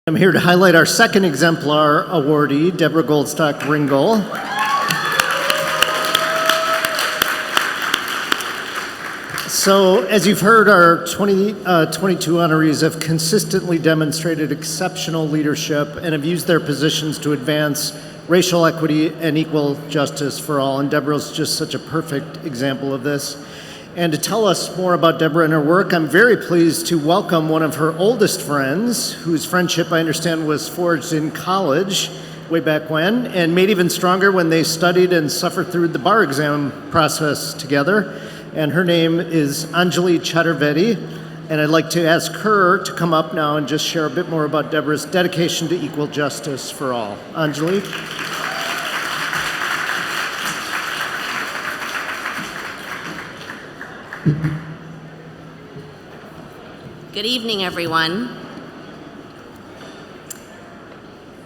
I'm here to highlight our second Exemplar awardee, Deborah Goldstock Ringel. So, as you've heard, our 2022 honorees have consistently demonstrated exceptional leadership and have used their positions to advance racial equity and equal justice for all. And Deborah's just such a perfect example of this. And to tell us more about Deborah and her work, I'm very pleased to welcome one of her oldest friends, whose friendship I understand was forged in college way back when, and made even stronger when they studied and suffered through the bar exam process together. And her name is Anjali Chaturvedi, and I'd like to ask her to come up now and just share a bit more about Deborah's dedication to equal justice for all. Anjali? Good evening, everyone.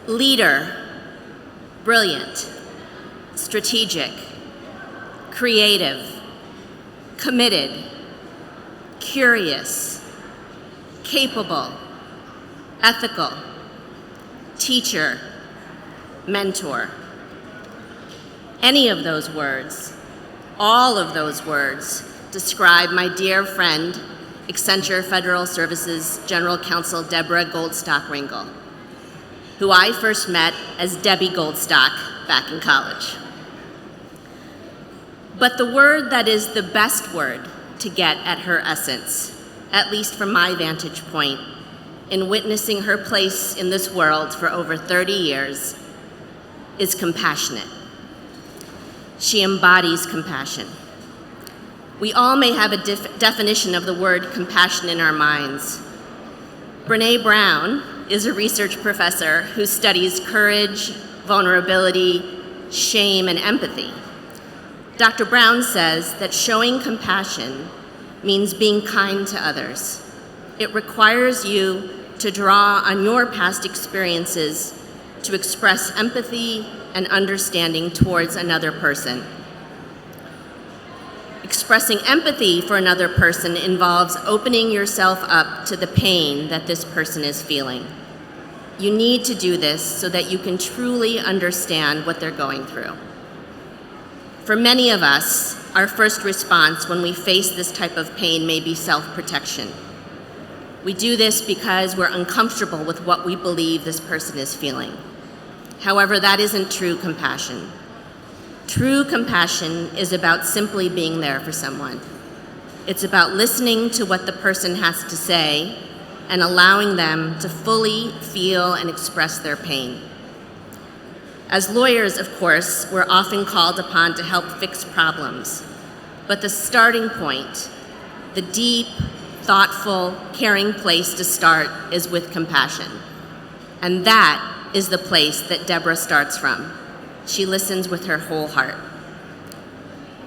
Leader, brilliant, strategic, creative, committed, curious, capable, ethical, teacher, mentor. Any of those words, all of those words, describe my dear friend, Exemplar Federal Services General Counsel Deborah Goldstock Ringel, who I first met as Debbie Goldstock back in college. But the word that is the best word to get at her essence, at least from my vantage point, in witnessing her place in this world for over 30 years, is compassionate. She embodies compassion. We all may have a definition of the word compassion in our minds. Brené Brown is a research professor who studies courage, vulnerability, shame, and empathy. Dr. Brown says that showing compassion means being kind to others. It requires you to draw on your past experiences to express empathy and understanding towards another person. Expressing empathy for another person involves opening yourself up to the pain that this person is feeling. You need to do this so that you can truly understand what they're going through. For many of us, our first response when we face this type of pain may be self-protection. We do this because we're uncomfortable with what we believe this person is feeling. However, that isn't true compassion. True compassion is about simply being there for someone. It's about listening to what the person has to say and allowing them to fully feel and express their pain. As lawyers, of course, we're often called upon to help fix problems. But the starting point, the deep, thoughtful, caring place to start is with compassion. And that is the place that Deborah starts from. She listens with her whole heart.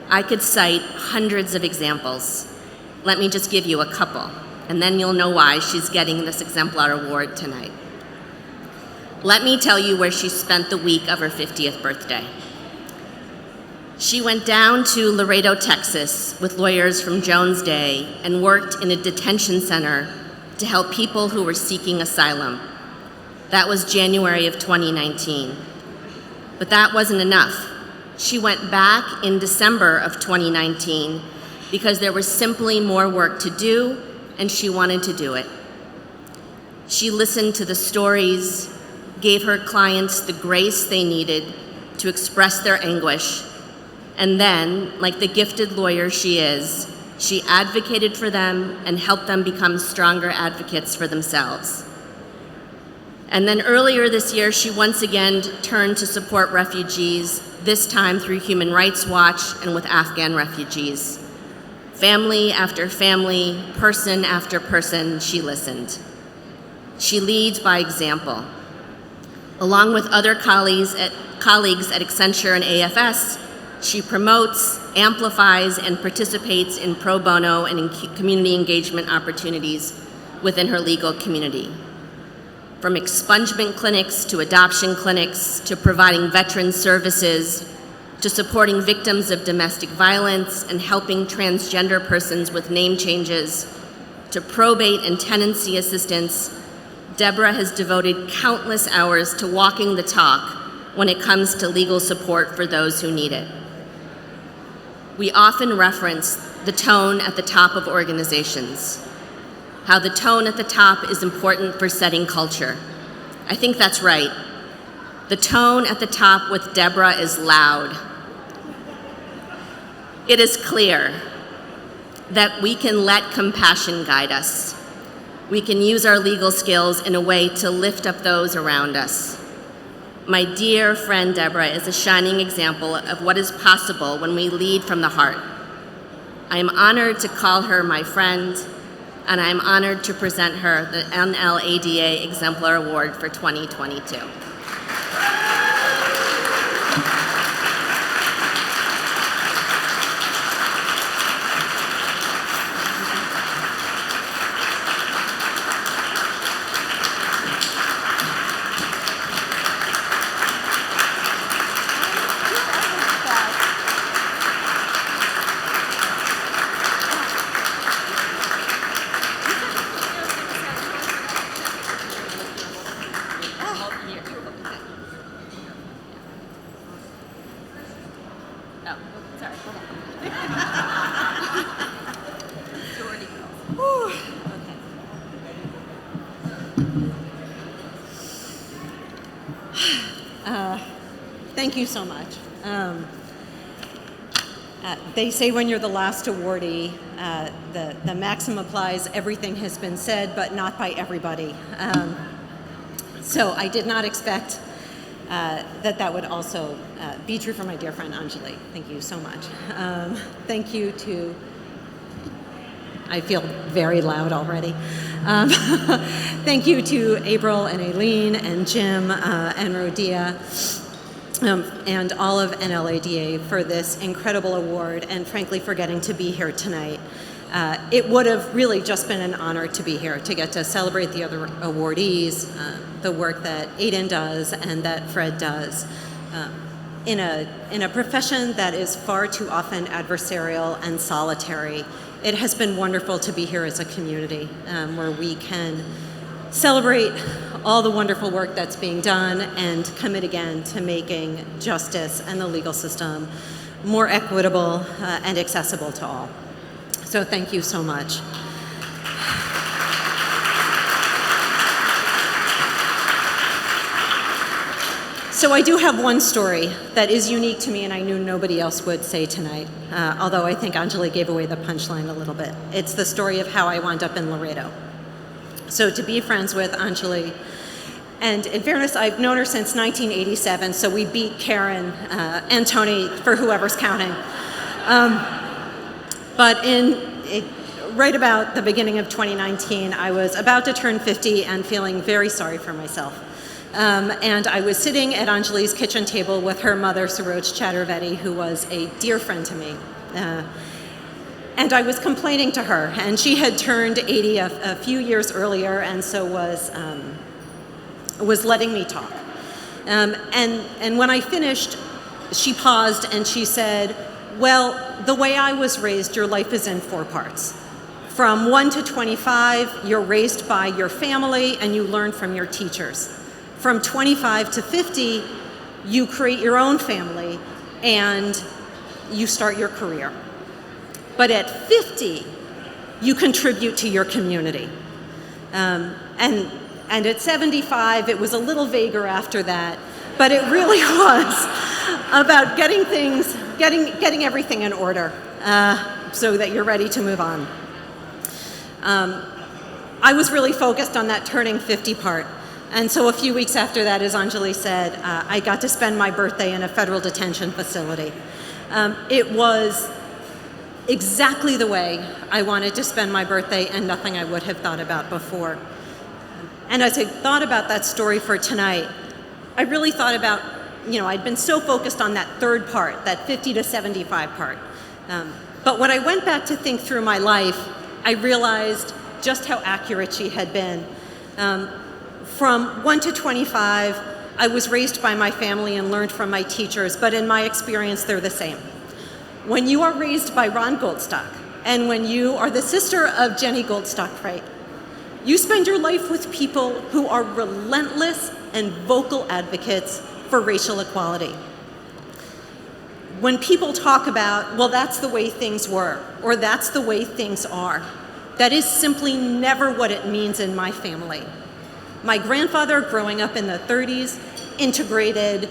I could cite hundreds of examples. Let me just give you a couple, and then you'll know why she's getting this Exemplar Award tonight. Let me tell you where she spent the week of her 50th birthday. She went down to Laredo, Texas with lawyers from Jones Day and worked in a detention center to help people who were seeking asylum. That was January of 2019. But that wasn't enough. She went back in December of 2019 because there was simply more work to do and she wanted to do it. She listened to the stories, gave her clients the grace they needed to express their anguish, and then, like the gifted lawyer she is, she advocated for them and helped them become stronger advocates for themselves. And then earlier this year, she once again turned to support refugees, this time through Human Rights Watch and with Afghan refugees. Family after family, person after person, she listened. She leads by example. Along with other colleagues at Accenture and AFS, she promotes, amplifies, and participates in pro bono and in community engagement opportunities within her legal community. From expungement clinics to adoption clinics to providing veteran services to supporting victims of domestic violence and helping transgender persons with name changes to probate and tenancy assistance, Deborah has devoted countless hours to walking the talk when it comes to legal support for those who need it. We often reference the tone at the top of organizations, how the tone at the top is important for setting culture. I think that's right. The tone at the top with Deborah is loud. It is clear that we can let compassion guide us. We can use our legal skills in a way to lift up those around us. My dear friend Deborah is a shining example of what is possible when we lead from the heart. I am honored to call her my friend, and I am honored to present her the NLADA Exemplar Award for 2022. Thank you so much. They say when you're the last awardee, the maxim applies, everything has been said, but not by everybody. So I did not expect that would also be true for my dear friend Anjali. Thank you so much. Thank you to, I feel very loud already. Thank you to April and Aileen and Jim and Rodia and all of NLADA for this incredible award and frankly for getting to be here tonight. It would have really just been an honor to be here, to get to celebrate the other awardees, the work that Aiden does and that Fred does in a profession that is far too often adversarial and solitary. It has been wonderful to be here as a community where we can celebrate all the wonderful work that's being done and commit again to making justice and the legal system more equitable and accessible to all. So thank you so much. So I do have one story that is unique to me and I knew nobody else would say tonight, although I think Anjali gave away the punchline a little bit. It's the story of how I wound up in Laredo. So to be friends with Anjali, and in fairness, I've known her since 1987, so we beat Karen and Tony for whoever's counting. But right about the beginning of 2019, I was about to turn 50 and feeling very sorry for myself. And I was sitting at Anjali's kitchen table with her mother, Saroj Chaturvedi, who was a dear friend to me. And I was complaining to her, and she had turned 80 a few years earlier, and so was letting me talk. And when I finished, she paused and she said, well, the way I was raised, your life is in 4 parts. From 1 to 25, you're raised by your family and you learn from your teachers. From 25 to 50, you create your own family and you start your career. But at 50, you contribute to your community. And at 75, it was a little vaguer after that, but it really was about getting everything in order so that you're ready to move on. I was really focused on that turning 50 part. And so a few weeks after that, as Anjali said, I got to spend my birthday in a federal detention facility. It was exactly the way I wanted to spend my birthday and nothing I would have thought about before. And as I thought about that story for tonight, I really thought about, I'd been so focused on that third part, that 50 to 75 part. But when I went back to think through my life, I realized just how accurate she had been. From 1 to 25, I was raised by my family and learned from my teachers, but in my experience, they're the same. When you are raised by Ron Goldstock, and when you are the sister of Jenny Goldstock Ringel, You spend your life with people who are relentless and vocal advocates for racial equality. When people talk about, well, that's the way things were, or that's the way things are, that is simply never what it means in my family. My grandfather, growing up in the 30s, integrated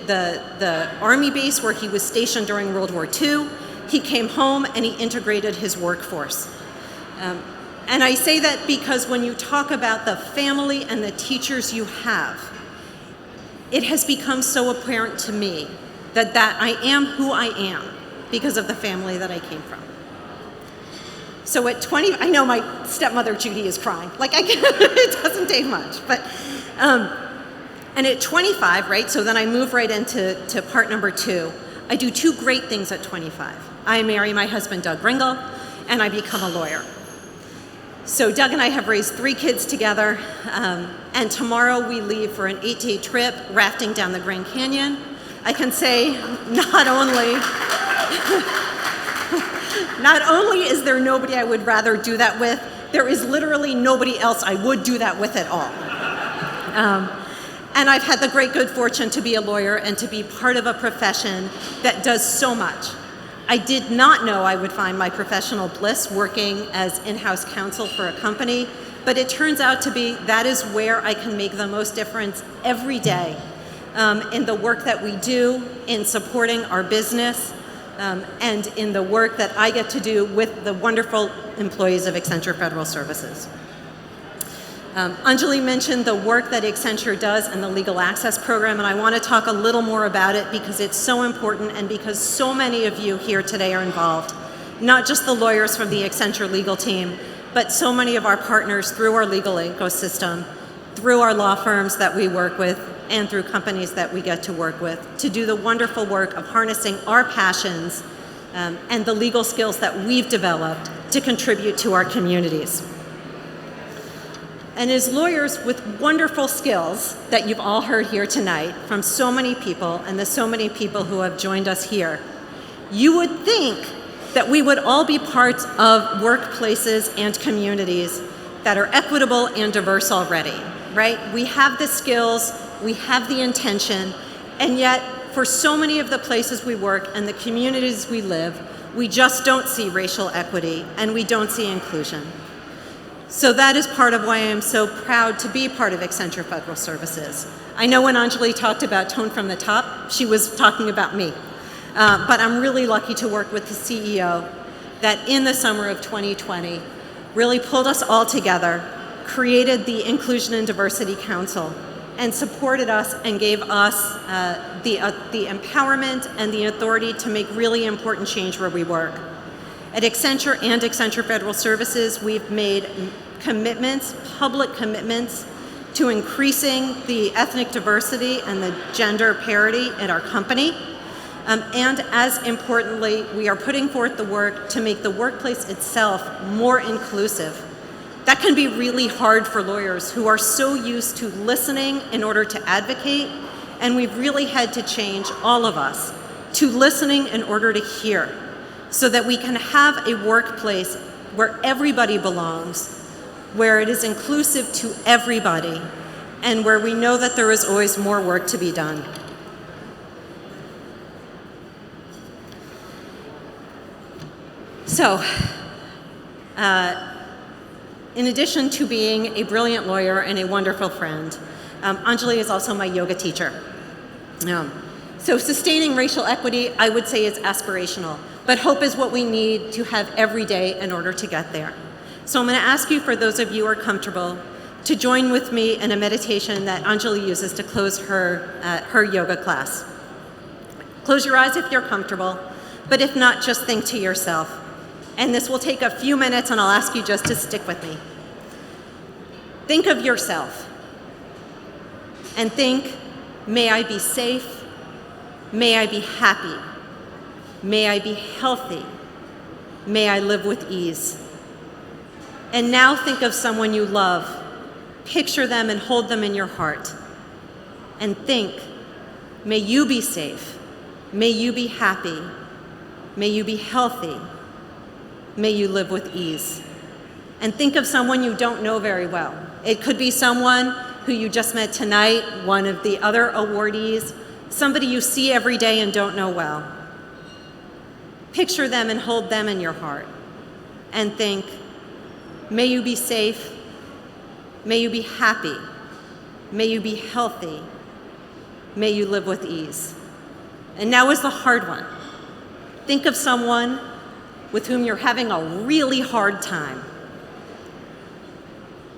the Army base where he was stationed during World War II. He came home and he integrated his workforce. And I say that because when you talk about the family and the teachers you have, it has become so apparent to me that I am who I am because of the family that I came from. So at 20, I know my stepmother Judy is crying. Like it doesn't take much, but and at 25, right? So then I move right into part number 2. I do 2 great things at 25. I marry my husband Doug Ringel, and I become a lawyer. So Doug and I have raised 3 kids together, and tomorrow we leave for an 8-day trip rafting down the Grand Canyon. I can say not only is there nobody I would rather do that with, there is literally nobody else I would do that with at all. And I've had the great good fortune to be a lawyer and to be part of a profession that does so much. I did not know I would find my professional bliss working as in-house counsel for a company, but it turns out to be that is where I can make the most difference every day in the work that we do, in supporting our business, and in the work that I get to do with the wonderful employees of Accenture Federal Services. Anjali mentioned the work that Accenture does in the Legal Access Program, and I want to talk a little more about it because it's so important and because so many of you here today are involved. Not just the lawyers from the Accenture legal team, but so many of our partners through our legal ecosystem, through our law firms that we work with, and through companies that we get to work with, to do the wonderful work of harnessing our passions and the legal skills that we've developed to contribute to our communities. And as lawyers with wonderful skills that you've all heard here tonight from so many people and the so many people who have joined us here, you would think that we would all be parts of workplaces and communities that are equitable and diverse already, right? We have the skills, we have the intention, and yet for so many of the places we work and the communities we live, we just don't see racial equity and we don't see inclusion. So that is part of why I'm so proud to be part of Accenture Federal Services. I know when Anjali talked about tone from the top, she was talking about me. But I'm really lucky to work with the CEO that in the summer of 2020 really pulled us all together, created the Inclusion and Diversity Council, and supported us and gave us the empowerment and the authority to make really important change where we work. At Accenture and Accenture Federal Services, we've made commitments, public commitments, to increasing the ethnic diversity and the gender parity at our company. And as importantly, we are putting forth the work to make the workplace itself more inclusive. That can be really hard for lawyers who are so used to listening in order to advocate, and we've really had to change, all of us, to listening in order to hear, so that we can have a workplace where everybody belongs, where it is inclusive to everybody, and where we know that there is always more work to be done. So, in addition to being a brilliant lawyer and a wonderful friend, Anjali is also my yoga teacher. So sustaining racial equity, I would say, is aspirational, but hope is what we need to have every day in order to get there. So I'm going to ask you, for those of you who are comfortable, to join with me in a meditation that Anjali uses to close her yoga class. Close your eyes if you're comfortable, but if not, just think to yourself. And this will take a few minutes, and I'll ask you just to stick with me. Think of yourself, and think, may I be safe, may I be happy, may I be healthy, may I live with ease. And now think of someone you love. Picture them and hold them in your heart. And think, may you be safe, may you be happy, may you be healthy, may you live with ease. And think of someone you don't know very well. It could be someone who you just met tonight, one of the other awardees, somebody you see every day and don't know well. Picture them and hold them in your heart and think, may you be safe, may you be happy, may you be healthy, may you live with ease. And now is the hard one. Think of someone with whom you're having a really hard time.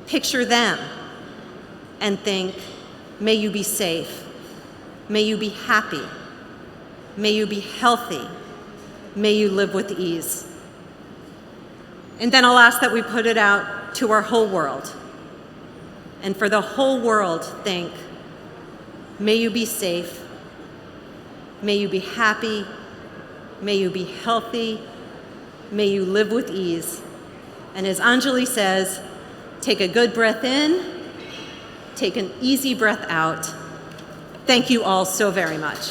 Picture them and think, may you be safe, may you be happy, may you be healthy, may you live with ease. And then I'll ask that we put it out to our whole world. And for the whole world, think, may you be safe, may you be happy, may you be healthy, may you live with ease. And as Anjali says, take a good breath in, take an easy breath out. Thank you all so very much.